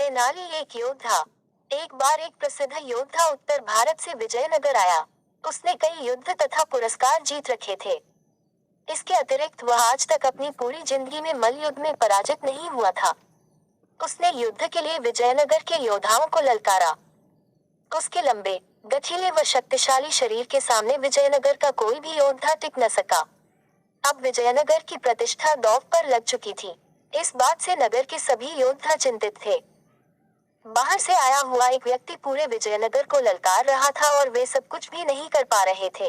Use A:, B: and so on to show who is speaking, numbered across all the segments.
A: तेनाली एक योद्धा। एक बार एक प्रसिद्ध योद्धा उत्तर भारत से विजयनगर आया। उसने कई युद्ध तथा पुरस्कार जीत रखे थे। इसके अतिरिक्त वह आज तक अपनी पूरी जिंदगी में मल्लयुद्ध में पराजित नहीं हुआ था। उसने युद्ध के लिए विजयनगर के योद्धाओं को ललकारा। उसके लंबे, गठीले व शक्तिशाली शरीर के सामने विजयनगर का कोई भी योद्धा टिक न सका। अब विजयनगर की प्रतिष्ठा दांव पर लग चुकी थी। इस बात से नगर के सभी योद्धा चिंतित थे। बाहर से आया हुआ एक व्यक्ति पूरे विजयनगर को ललकार रहा था और वे सब कुछ भी नहीं कर पा रहे थे।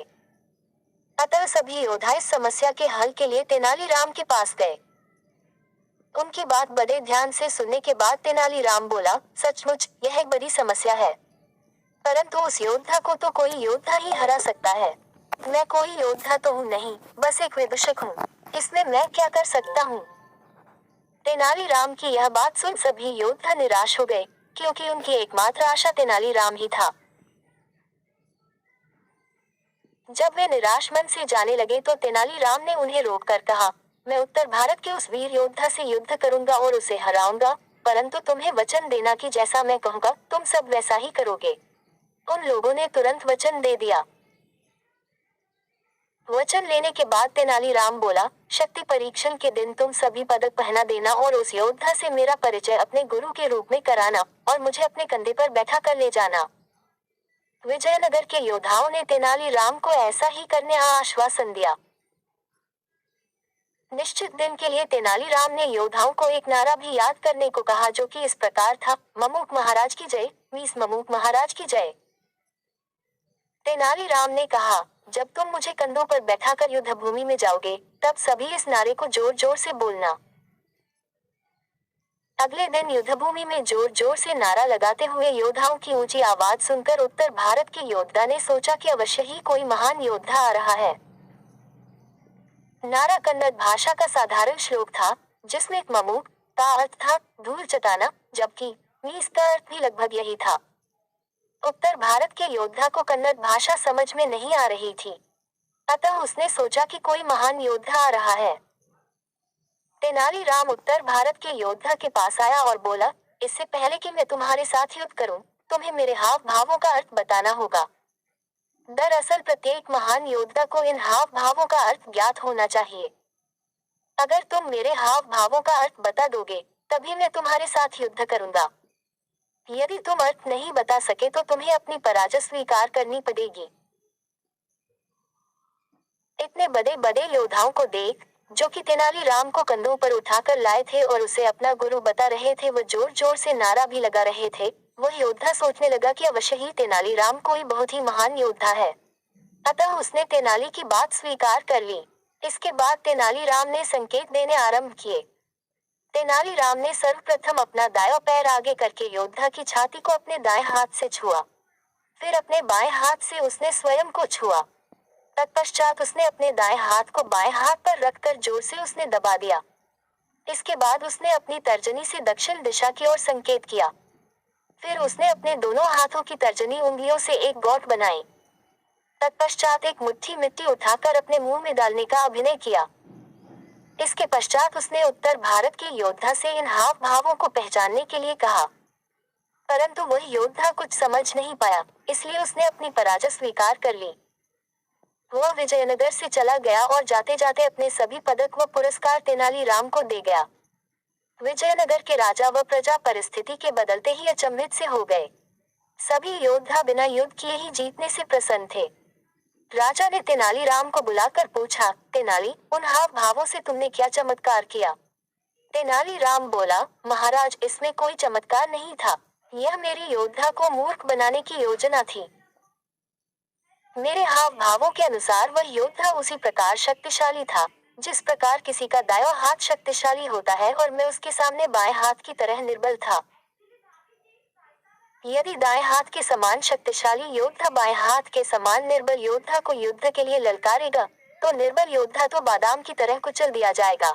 A: अतः सभी योद्धा इस समस्या के हल के लिए तेनालीराम के पास गए। उनकी बात बड़े ध्यान से सुनने के बाद तेनालीराम बोला, सचमुच यह एक बड़ी समस्या है, परंतु उस योद्धा को तो कोई योद्धा ही हरा सकता है। मैं कोई योद्धा तो हूँ नहीं, बस एक विदूषक हूँ। इसमें मैं क्या कर सकता हूँ? तेनालीराम की यह बात सुन सभी योद्धा निराश हो गए, क्योंकि उनकी एकमात्र आशा तेनालीराम ही था। जब वे निराश मन से जाने लगे तो तेनालीराम ने उन्हें रोककर कहा, मैं उत्तर भारत के उस वीर योद्धा से युद्ध करूंगा और उसे हराऊंगा, परंतु तुम्हें वचन देना कि जैसा मैं कहूंगा तुम सब वैसा ही करोगे। उन लोगों ने तुरंत वचन दे दिया। वचन लेने के बाद तेनालीराम बोला, शक्ति परीक्षण के दिन तुम सभी पदक पहना देना और उस योद्धा से मेरा परिचय अपने गुरु के रूप में कराना और मुझे अपने कंधे पर बैठा कर ले जाना। विजयनगर के योद्धाओं ने तेनालीराम को ऐसा ही करने आश्वासन दिया। निश्चित दिन के लिए तेनालीराम ने योद्धाओं को एक नारा भी याद करने को कहा, जो कि इस प्रकार था, ममूक महाराज की जय, मीस ममूक महाराज की जय। तेनालीराम ने कहा, जब तुम मुझे कंधों पर बैठाकर युद्ध भूमि में जाओगे, तब सभी इस नारे को जोर जोर से बोलना। अगले दिन युद्धभूमि में जोर जोर से नारा लगाते हुए योद्धाओं की ऊंची आवाज सुनकर उत्तर भारत के योद्धा ने सोचा कि अवश्य ही कोई महान योद्धा आ रहा है। नारा कन्नड़ भाषा का साधारण श्लोक था, जिसमें ममूक का अर्थ था धूल चटाना, जबकि मीस का अर्थ भी लगभग यही था। उत्तर भारत के योद्धा को कन्नड़ भाषा समझ में नहीं आ रही थी, अतः उसने सोचा कि कोई महान योद्धा आ रहा है। तेनालीराम उत्तर भारत के योद्धा के पास आया और बोला, इससे पहले कि मैं तुम्हारे साथ युद्ध करूं, तुम्हें मेरे हाव भावों का अर्थ बताना होगा। दरअसल प्रत्येक महान योद्धा को इन हाव भावों का अर्थ ज्ञात होना चाहिए। अगर तुम मेरे हाव भावों का अर्थ बता दोगे, तभी मैं तुम्हारे साथ युद्ध करूंगा। यदि तुम अर्थ नहीं बता सके तो तुम्हें अपनी पराजय स्वीकार करनी पड़ेगी। इतने बड़े बड़े योद्धाओं को देख, जो कि तेनालीराम को कंधों पर उठाकर लाए थे और उसे अपना गुरु बता रहे थे, वह जोर जोर से नारा भी लगा रहे थे। वह योद्धा सोचने लगा कि अवश्य ही तेनालीराम कोई बहुत ही महान योद्धा है, अतः उसने तेनाली की बात स्वीकार कर ली। इसके बाद तेनालीराम ने संकेत देने आरंभ किए। तेनालीराम ने सर्वप्रथम अपना दायां पैर आगे करके योद्धा की छाती को अपने दाएं हाथ से छुआ। फिर अपने बाएं हाथ से उसने स्वयं को छुआ। तत्पश्चात उसने अपने दाएं हाथ को बाएं हाथ पर रखकर जोर से उसने दबा दिया। इसके बाद उसने अपनी तर्जनी से दक्षिण दिशा की ओर संकेत किया। फिर उसने अपने दोनों हाथों की तर्जनी उंगलियों से एक गांठ बनाई। तत्पश्चात एक मुट्ठी मिट्टी उठाकर अपने मुंह में डालने का अभिनय किया। इसके पश्चात उसने उत्तर भारत के योद्धा से इन हाव भावों को पहचानने के लिए कहा, परंतु वह योद्धा कुछ समझ नहीं पाया, इसलिए उसने अपनी पराजय स्वीकार कर ली। वह विजयनगर से चला गया और जाते जाते अपने सभी पदक व पुरस्कार तेनालीराम को दे गया। विजयनगर के राजा व प्रजा परिस्थिति के बदलते ही अचंभित से हो गए। सभी योद्धा बिना युद्ध किए ही जीतने से प्रसन्न थे। राजा ने तेनालीराम को बुलाकर पूछा, तेनाली, उन हाव भावों से तुमने क्या चमत्कार किया? तेनालीराम बोला, महाराज, इसमें कोई चमत्कार नहीं था, यह मेरी योद्धा को मूर्ख बनाने की योजना थी। मेरे हाव भावों के अनुसार वह योद्धा उसी प्रकार शक्तिशाली था, जिस प्रकार किसी का दायां हाथ शक्तिशाली होता है, और मैं उसके सामने बाएं हाथ की तरह निर्बल था। यदि दाएं हाथ के समान शक्तिशाली योद्धा बाएं हाथ के समान निर्बल योद्धा को युद्ध के लिए ललकारेगा, तो निर्बल योद्धा तो बादाम की तरह कुचल दिया जाएगा।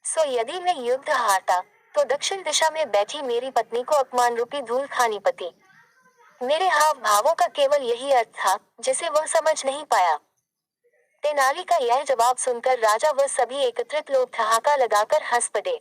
A: सो यदि मैं युद्ध हारता, तो दक्षिण दिशा में बैठी मेरी पत्नी को अपमान रूपी धूल खानी पड़ती। मेरे हाव भावों का केवल यही अर्थ था, जिसे वह समझ नहीं पाया। तेनाली का यह जवाब सुनकर राजा व सभी एकत्रित लोग ठहाका लगाकर हंस पड़े।